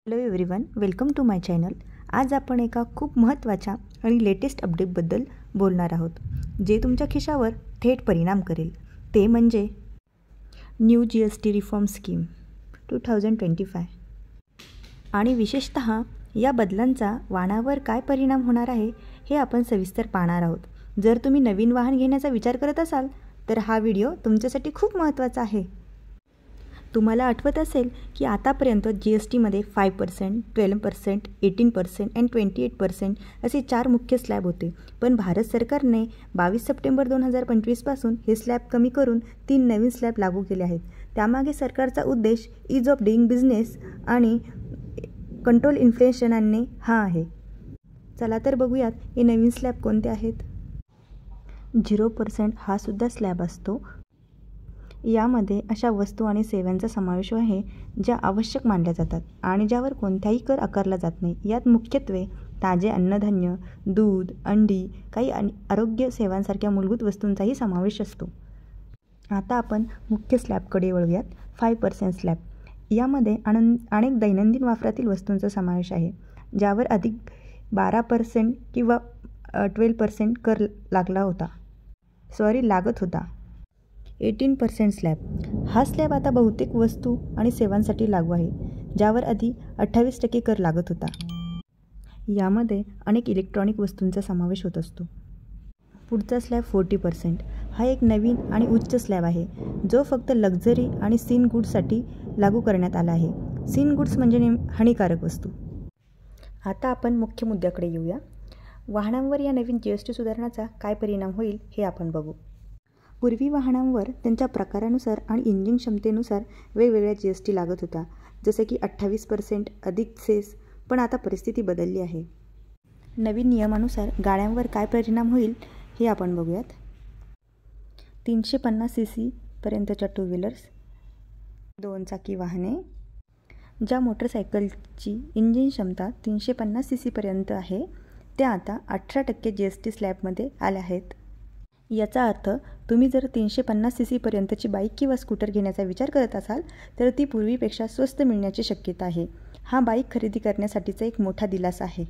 Hello everyone, welcome to my channel. आज आपण एका खूप महत्त्वाच्या आणि लेटेस्ट अपडेटबद्दल बोलणार आहोत, जे तुमच्या खिशावर थेट परिणाम करेल. ते म्हणजे न्यू GST रिफॉर्म स्कीम 2025. आणि विशेषतः या बदलांचा वाहनावर काय परिणाम होणार आहे हे आपण सविस्तर पाहणार आहोत. जर तुम्ही नवीन वाहन घेण्याचा विचार करत असाल तर हा व्हिडिओ तुमच्यासाठी खूप महत्त्वाचा आहे. तुम्हाला आठवत असेल की आतापर्यंत GSTमध्ये 5%, 12%, 18% आणि 28% असे 4 मुख्य स्लॅब होते. पण भारत सरकारने 22 सप्टेंबर 2025 पासून हे स्लॅब कमी करून 3 नवीन स्लॅब लागू केले आहेत. त्यामागे सरकारचा उद्देश ईज ऑफ डुईंग बिझनेस आणि कंट्रोल इन्फ्लेशन आणणे हा आहे. चला तर बघूयात हे नवीन स्लॅब कोणते आहेत. 0% हा सुद्धा स्लॅब असतो. यामध्ये अशा वस्तू आणि सेवांचा समावेश आहे ज्या आवश्यक मानल्या जातात आणि ज्यावर कोणताही कर आकारला जात नाही. यात मुख्यत्वे ताजे अन्नधान्य, दूध, अंडी, काही आरोग्य सेवांसारख्या मूलभूत वस्तूंचाही समावेश असतो. आता आपण मुख्य स्लॅबकडे वळूयात. 5% स्लॅब. यामध्ये अनेक दैनंदिन वापरातील वस्तूंचा समावेश आहे ज्यावर अधिक 12% किंवा 12% कर लागत होता. 18% स्लॅब. हा स्लॅब आता बहुतेक वस्तू आणि सेवांसाठी लागू आहे, ज्यावर आधी 28% कर लागत होता. यामध्ये अनेक इलेक्ट्रॉनिक वस्तूंचा समावेश होत असतो. पुढचा स्लॅब 40%. हा एक नवीन आणि उच्च स्लॅब आहे जो फक्त लक्झरी आणि सीन गुड्ससाठी लागू करण्यात आला आहे. सीन गुड्स म्हणजे हानिकारक वस्तू. आता आपण मुख्य मुद्द्याकडे येऊया. वाहनांवर या नवीन GST सुधारणाचा काय परिणाम होईल हे आपण बघू. पूर्वी वाहनांवर त्यांच्या प्रकारानुसार आणि इंजिन क्षमतेनुसार वेगवेगळ्या GST लागत होता, जसे की 28% अधिक सेस. पण आता परिस्थिती बदलली आहे. नवीन नियमानुसार गाड्यांवर काय परिणाम होईल हे आपण बघूयात. 350 cc पर्यंतच्या 2 व्हीलर्स, 2 चाकी वाहने, ज्या मोटरसायकलची इंजिन क्षमता 350 cc पर्यंत आहे त्या आता 18% GST स्लॅबमध्ये आल्या आहेत. याचा अर्थ तुम्ही जर 350 cc पर्यंतची बाईक किंवा स्कूटर घेण्याचा विचार करत असाल तर ती पूर्वीपेक्षा स्वस्त मिळण्याची शक्यता आहे. हा बाईक खरेदी करण्यासाठीचा एक मोठा दिलासा आहे.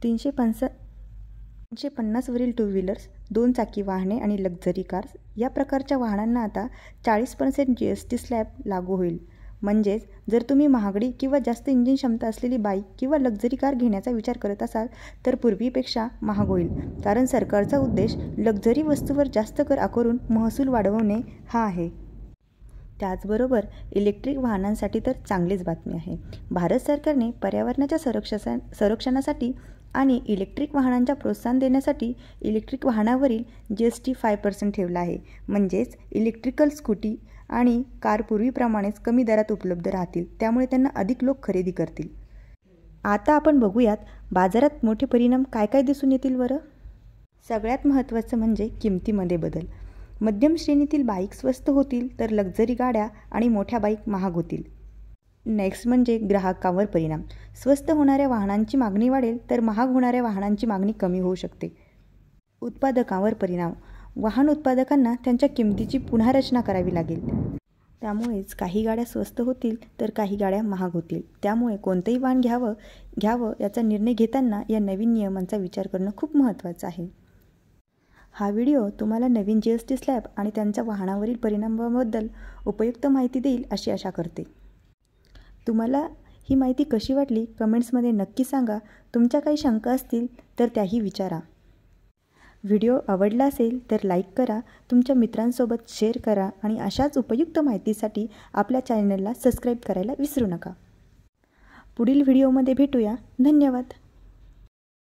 350 वरील 2 व्हीलर्स, 2 चाकी वाहने आणि लक्झरी कार्स या प्रकारच्या वाहनांना आता 40% GST स्लॅब लागू होईल. म्हणजेच जर तुम्ही महागडी किंवा जास्त इंजिन क्षमता असलेली बाईक किंवा लक्झरी कार घेण्याचा विचार करत असाल तर पूर्वीपेक्षा महाग होईल, कारण सरकारचा उद्देश लक्झरी वस्तूवर जास्त कर आकारून महसूल वाढवणे हा आहे. त्याचबरोबर इलेक्ट्रिक वाहनांसाठी तर चांगलीच बातमी आहे. भारत सरकारने पर्यावरणाच्या संरक्षणासाठी आणि इलेक्ट्रिक वाहनांच्या प्रोत्साहन देण्यासाठी इलेक्ट्रिक वाहनावरील GST 5% ठेवला आहे. म्हणजेच इलेक्ट्रिकल स्कूटी आणि कार पूर्वीप्रमाणेच कमी दरात उपलब्ध राहतील, त्यामुळे त्यांना अधिक लोक खरेदी करतील. आता आपण बघूयात बाजारात मोठे परिणाम काय काय दिसून येतील बरं. सगळ्यात महत्त्वाचं म्हणजे किमतीमध्ये बदल. मध्यम श्रेणीतील बाईक स्वस्त होतील तर लक्झरी गाड्या आणि मोठ्या बाईक महाग होतील. नेक्स्ट म्हणजे ग्राहकांवर परिणाम. स्वस्त होणाऱ्या वाहनांची मागणी वाढेल तर महाग होणाऱ्या वाहनांची मागणी कमी होऊ शकते. उत्पादकांवर परिणाम. वाहन उत्पादकांना त्यांच्या किमतीची पुन्हा रचना करावी लागेल. त्यामुळेच काही गाड्या स्वस्त होतील तर काही गाड्या महाग होतील. त्यामुळे कोणतंही वाहन घ्यावं याचा निर्णय घेताना या नवीन नियमांचा विचार करणं खूप महत्त्वाचं आहे. हा व्हिडिओ तुम्हाला नवीन GST स्लॅब आणि त्यांच्या वाहनावरील परिणामाबद्दल उपयुक्त माहिती देईल अशी आशा करते. तुम्हाला ही माहिती कशी वाटली कमेंट्समध्ये नक्की सांगा. तुमच्या काही शंका असतील तर त्याही विचारा. व्हिडिओ आवडला असेल तर लाईक करा, तुमच्या मित्रांसोबत शेअर करा आणि अशाच उपयुक्त माहितीसाठी आपल्या चॅनलला सबस्क्राईब करायला विसरू नका. पुढील व्हिडिओमध्ये भेटूया. धन्यवाद.